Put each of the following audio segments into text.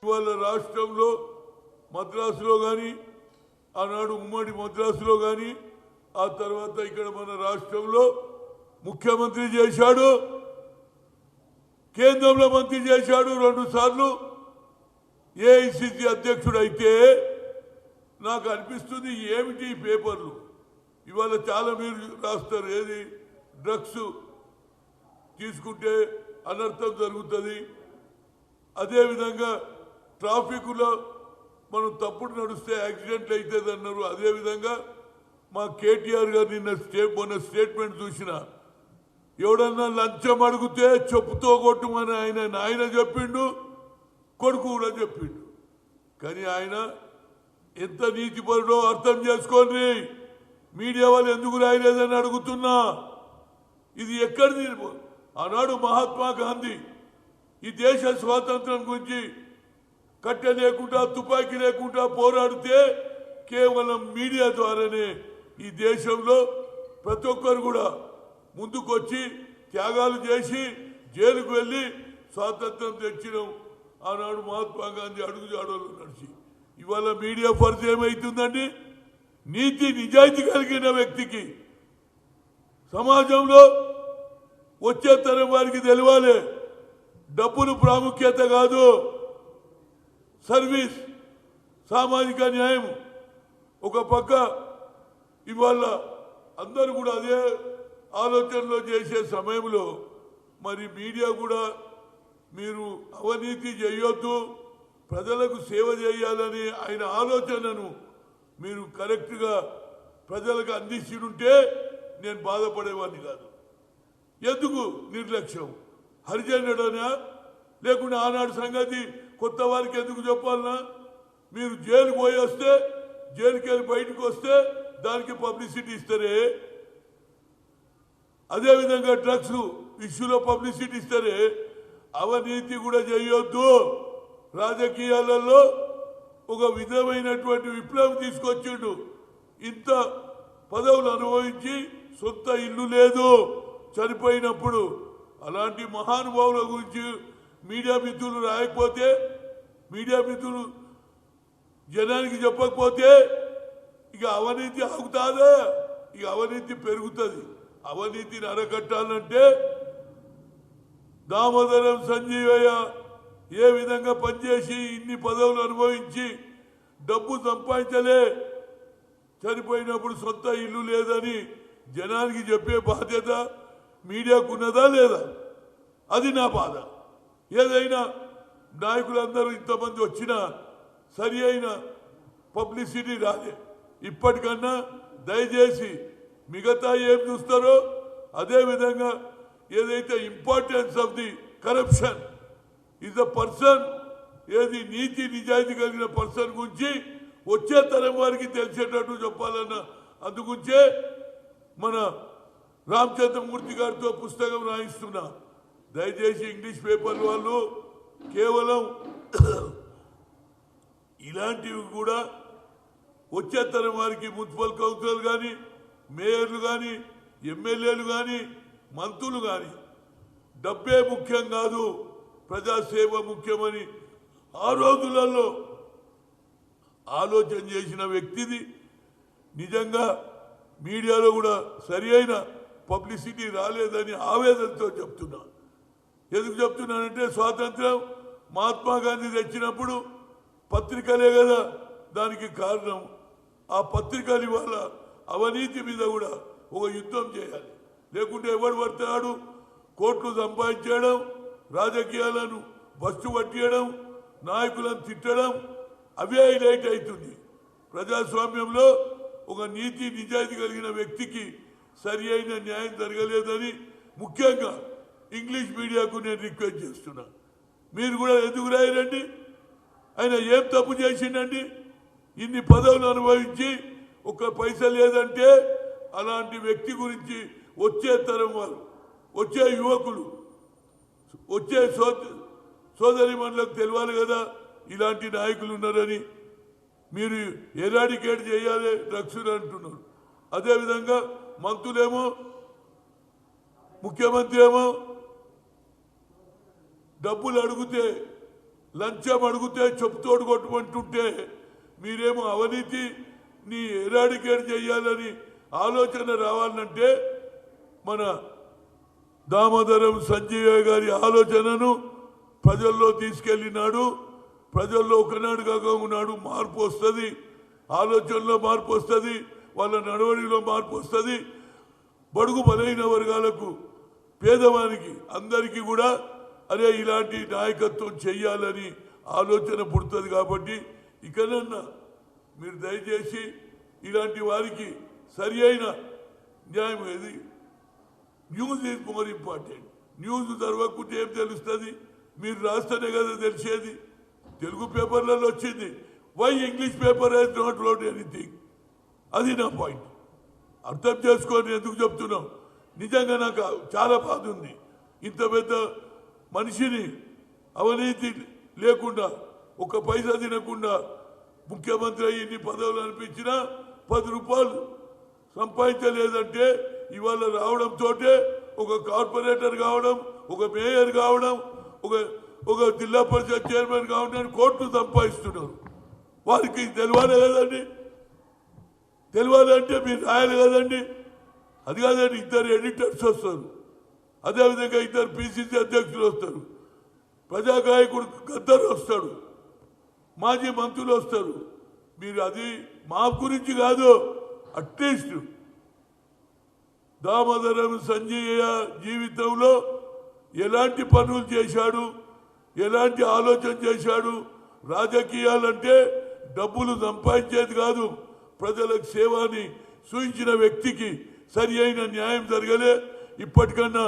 ఇవాళ రాష్ట్రంలో మద్రాసులో కానీ ఆనాడు ఉమ్మడి మద్రాసులో కానీ ఆ తర్వాత ఇక్కడ మన రాష్ట్రంలో ముఖ్యమంత్రి చేశాడు, కేంద్రంలో మంత్రి చేశాడు 2 సార్లు ఏఐసిసి అధ్యక్షుడు. అయితే నాకు అనిపిస్తుంది ఏమిటి ఈ పేపర్లు ఇవాళ చాలా మీరు రాస్తారు, ఏది డ్రగ్స్ తీసుకుంటే అనర్థం జరుగుతుంది, అదేవిధంగా ట్రాఫిక్లో మనం తప్పుడు నడిస్తే యాక్సిడెంట్లు అవుతుంది అన్నారు. అదేవిధంగా మా కేటీఆర్ గారు మొన్న స్టేట్మెంట్ చూసిన ఎవడన్నా లంచం అడిగితే చెప్పుతో కొట్టుమని ఆయన చెప్పిండు, కొడుకు కూడా చెప్పిండు. కానీ ఆయన ఎంత నీతిపరుడో అర్థం చేసుకోండి. మీడియా వాళ్ళు ఎందుకు రాయలేదని అడుగుతున్నా. ఇది ఎక్కడిది? ఆనాడు మహాత్మా గాంధీ ఈ దేశ స్వాతంత్రం గురించి కట్టె లేకుండా తుపాకీ లేకుండా పోరాడితే కేవలం మీడియా ద్వారానే ఈ దేశంలో ప్రతి ఒక్కరు కూడా ముందుకొచ్చి త్యాగాలు చేసి జైలుకు వెళ్ళి స్వాతంత్రం తెచ్చినాం. ఆనాడు మహాత్మా గాంధీ అడుగుజాడలు నడిచి. ఇవాళ మీడియా పరిచయం ఏమవుతుందండి? నీతి నిజాయితీ కలిగిన వ్యక్తికి సమాజంలో వచ్చే తరం వారికి తెలియాలి, డబ్బులు ప్రాముఖ్యత కాదు, సర్వీస్, సామాజిక న్యాయం ఒక పక్క. ఇవాళ అందరూ కూడా అదే ఆలోచనలో చేసే సమయంలో మరి మీడియా కూడా మీరు అవినీతి చేయొద్దు, ప్రజలకు సేవ చేయాలని ఆయన ఆలోచనను మీరు కరెక్ట్గా ప్రజలకు అందించుంటే నేను బాధపడేవాడిని కాదు. ఎందుకు నిర్లక్ష్యం? హరిజనుడనా లేకుండా ఆనాడు సంగతి కొత్త వారికి ఎందుకు చెప్పాలన్నా? మీరు జైలు పోయి వస్తే, జైలుకి వెళ్ళి బయటకు వస్తే దానికి పబ్లిసిటీ ఇస్తారే, అదేవిధంగా డ్రగ్స్ ఇష్యూలో పబ్లిసిటీ ఇస్తారే. అవినీతి కూడా చేయొద్దు. రాజకీయాలలో ఒక విధమైనటువంటి విప్లవం తీసుకొచ్చిండు. ఇంత పదవులు అనుభవించి సొంత ఇల్లు లేదు చనిపోయినప్పుడు. అలాంటి మహానుభావుల గురించి మీడియా మిత్రులు రాయకపోతే, మీడియా మిత్రులు జనానికి చెప్పకపోతే ఇక అవినీతి ఆగుతుందా? ఇక అవినీతి పెరుగుతుంది. అవినీతిని అరకట్టాలంటే దామోదరం సంజీవయ్య ఏ విధంగా పనిచేసి ఇన్ని పదవులు అనుభవించి డబ్బు సంపాదించలే, చనిపోయినప్పుడు సొంత ఇల్లు లేదని జనానికి చెప్పే బాధ్యత మీడియాకు ఉన్నదా లేదా? అది నా బాధ. ఏదైనా నాయకులందరూ ఇంతమంది వచ్చినా సరి అయిన పబ్లిసిటీ రాలే. ఇప్పటికన్నా దయచేసి మిగతా ఏం చూస్తారో అదేవిధంగా ఏదైతే importance of the corruption is the person, ఏది నీతి నిజాయితీ కలిగిన పర్సన్ గురించి వచ్చే తరం వారికి తెలిసేటట్టు చెప్పాలన్న అందుగుంచే మన రామచంద్రమూర్తి గారితో పుస్తకం రాయిస్తున్నా. దయచేసి ఇంగ్లీష్ పేపర్ వాళ్ళు కేవలం ఇలాంటివి కూడా వచ్చే తరం వారికి మున్సిపల్ కౌన్సిలర్ కానీ, మేయర్లు కానీ, ఎమ్మెల్యేలు కానీ, మంత్రులు కానీ డబ్బే ముఖ్యం కాదు, ప్రజాసేవ ముఖ్యమని ఆ రోజులలో ఆలోచన చేసిన వ్యక్తిది. నిజంగా మీడియాలో కూడా సరి అయిన పబ్లిసిటీ రాలేదని ఆవేదనతో చెప్తున్నా. ఎందుకు చెప్తున్నానంటే స్వాతంత్రం మహాత్మా గాంధీ తెచ్చినప్పుడు పత్రికలే కదా దానికి కారణం. ఆ పత్రికలు వల్ల అవినీతి మీద కూడా ఒక యుద్ధం చేయాలి. లేకుంటే ఎవడు పడతాడు కోట్లు సంపాదించడం, రాజకీయాలను బస్సు పట్టియడం, నాయకులను తిట్టడం, అవే హైలైట్ అవుతుంది. ప్రజాస్వామ్యంలో ఒక నీతి నిజాయితీ కలిగిన వ్యక్తికి సరి అయిన న్యాయం జరగలేదని ముఖ్యంగా ఇంగ్లీష్ మీడియాకు నేను రిక్వెస్ట్ చేస్తున్నా. మీరు కూడా ఎందుకు రాయరండి? ఆయన ఏం తప్పు చేసిండండి? ఇన్ని పదవులు అనుభవించి ఒక్క పైసా లేదంటే అలాంటి వ్యక్తి గురించి వచ్చే తరం వారు, వచ్చే యువకులు, వచ్చే సోదరిమణులకు తెలియాలి కదా ఇలాంటి నాయకులు ఉన్నారని. మీరు ఎరాడికేట్ చేయాలి డ్రగ్స్ అంటున్నారు. అదేవిధంగా మంత్రులేమో, ముఖ్యమంత్రి ఏమో డబ్బులు అడిగితే లంచం అడిగితే చెప్పుతోడు కొట్టమంటుంటే మీరేమో అవినీతి నీ ఎరాడికేట్ చేయాలని ఆలోచన రావాలంటే మన దామోదరం సంజయ్ గారి ఆలోచనను ప్రజల్లో తీసుకెళ్ళినాడు. ప్రజల్లో ఒకనాడు కాక ఉన్నాడు మార్పు వస్తుంది, ఆలోచనలో మార్పు వస్తుంది, వాళ్ళ నడవడిలో మార్పు వస్తుంది. బడుగు బలైన వర్గాలకు, పేదవానికి అందరికీ కూడా అరే ఇలాంటి నాయకత్వం చెయ్యాలని ఆలోచన పుడుతుంది. కాబట్టి ఇకనన్నా మీరు దయచేసి ఇలాంటి వారికి సరి అయిన న్యాయం ఏది, news is more important. News చదవకుంటే ఏం తెలుస్తుంది? మీరు రాస్తేనే కదా తెలిసేది. తెలుగు పేపర్లలో వచ్చింది, why English paper has not wrote anything. అది నా పాయింట్. అర్థం చేసుకొని ఎందుకు చెప్తున్నాం. నిజంగా నాకు చాలా బాధ ఉంది. ఇంత పెద్ద మనిషిని అవినీతి లేకుండా ఒక పైసా తినకుండా ముఖ్యమంత్రి అయ్యి ఇన్ని పదవులు అనిపించినా 10 రూపాయలు సంపాదించలేదంటే ఇవాళ రావడంతో ఒక కార్పొరేటర్ కావడం, ఒక మేయర్ కావడం, ఒక జిల్లా పరిషత్ చైర్మన్ కావడానికి కోట్లు సంపాదిస్తున్నారు. వారికి తెలియాలి కదండి. తెలియాలంటే మీరు రాయాలి కదండి. అది కాదండి, 2 ఎడిటర్స్ వస్తారు, అదేవిధంగా 2 పిసిసి అధ్యక్షులు వస్తారు, ప్రజాగాయకుడు గద్దరు వస్తాడు, మాజీ మంత్రులు వస్తారు. మీరు అది మా గురించి కాదు, అట్లీస్ట్ దామోదరం సంజయ్ జీవితంలో ఎలాంటి పనులు చేశాడు, ఎలాంటి ఆలోచన చేశాడు. రాజకీయాలంటే డబ్బులు సంపాదించేది కాదు, ప్రజలకు సేవని సూచించిన వ్యక్తికి సరి అయిన న్యాయం జరగలే. ఇప్పటికన్నా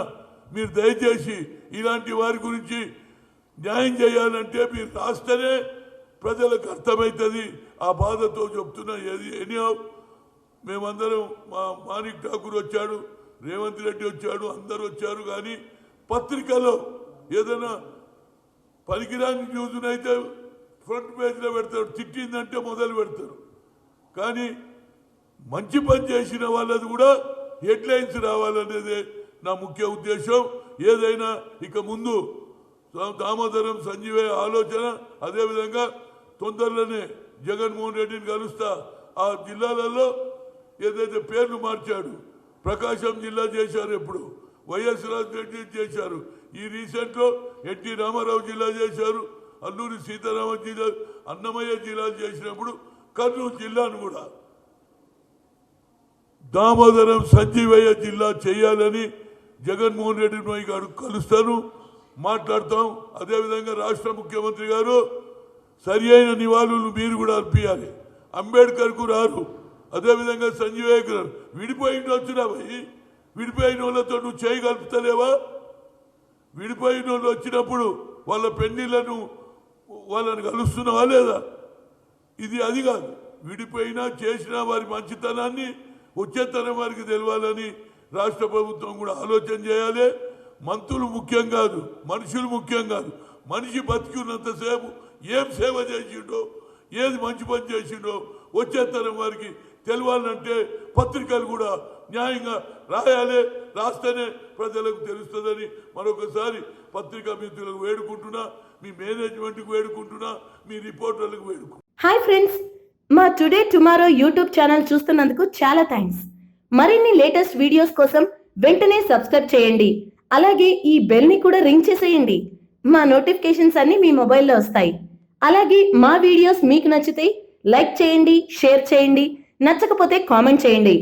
మీరు దయచేసి ఇలాంటి వారి గురించి న్యాయం చేయాలంటే మీరు రాస్తేనే ప్రజలకు అర్థమవుతుంది. ఆ బాధతో చెప్తున్నా. ఎనీహౌ మేమందరం, మా మాణిక్ ఠాకూర్ వచ్చాడు, రేవంత్ రెడ్డి వచ్చాడు, అందరు వచ్చారు. కానీ పత్రికలో ఏదైనా పనికిరాని న్యూస్నైతే ఫ్రంట్ పేజ్లో పెడతారు, తిట్టిందంటే మొదలు పెడతారు. కానీ మంచి పని చేసిన వాళ్ళది కూడా హెడ్లైన్స్ రావాలనేదే నా ముఖ్య ఉద్దేశం. ఏదైనా ఇక ముందు దామోదరం సంజయ్ ఆలోచన. అదేవిధంగా తొందరలోనే జగన్మోహన్ రెడ్డిని కలుస్తా. ఆ జిల్లాలలో ఏదైతే పేర్లు మార్చాడు, ప్రకాశం జిల్లా చేశారు, ఎప్పుడు వైఎస్ రాజరెడ్డి చేశారు, ఈ రీసెంట్లో ఎన్టీ రామారావు జిల్లా చేశారు, అల్లూరి సీతారామ జిల్లా, అన్నమయ్య జిల్లాలు చేసినప్పుడు కర్నూలు జిల్లాను కూడా దామోదరం సంజీవయ్య జిల్లా చేయాలని జగన్మోహన్ రెడ్డిని కలుస్తాను, మాట్లాడతాం. అదేవిధంగా రాష్ట్ర ముఖ్యమంత్రి గారు సరి అయిన నివాళులు మీరు కూడా అర్పించాలి. అంబేద్కర్కు రారు, అదేవిధంగా సంజయ్ గారు విడిపోయిన వచ్చినావయ్యి, విడిపోయిన వాళ్ళతో నువ్వు చేయగలుపుతలేవా? విడిపోయిన వాళ్ళు వచ్చినప్పుడు వాళ్ళ పెళ్లిళ్లను వాళ్ళని కలుస్తున్నావా లేదా? ఇది అది కాదు. విడిపోయినా చేసినా వారి మంచితనాన్ని వచ్చేతనం వారికి తెలవాలని రాష్ట్ర ప్రభుత్వం కూడా ఆలోచన చేయాలి. మంత్రులు ముఖ్యం కాదు, మనుషులు ముఖ్యం కాదు. మనిషి బతికినంతసేపు ఏం సేవ చేసిండో, ఏది మంచి పని చేసిండో వచ్చేతనం వారికి తెలవాలంటే పత్రికలు కూడా న్యాయంగా రాయాలి. రాస్తేనే ప్రజలకు తెలుస్తుందని మరొకసారి పత్రికా మిత్రులకు వేడుకుంటున్నా, మీ మేనేజ్మెంట్కి వేడుకుంటున్నా, మీ రిపోర్టర్లకు వేడుకుంటున్నా. హాయ్ ఫ్రెండ్స్, మా టుడే టుమారో యూట్యూబ్ ఛానల్ చూస్తున్నందుకు చాలా థ్యాంక్స్. మరిన్ని లేటెస్ట్ వీడియోస్ కోసం వెంటనే సబ్స్క్రైబ్ చేయండి. అలాగే ఈ బెల్ ని కూడా రింగ్ చేసేయండి. మా నోటిఫికేషన్స్ అన్ని మీ మొబైల్లో వస్తాయి. అలాగే మా వీడియోస్ మీకు నచ్చితే లైక్ చేయండి, షేర్ చేయండి, నచ్చకపోతే కామెంట్ చేయండి.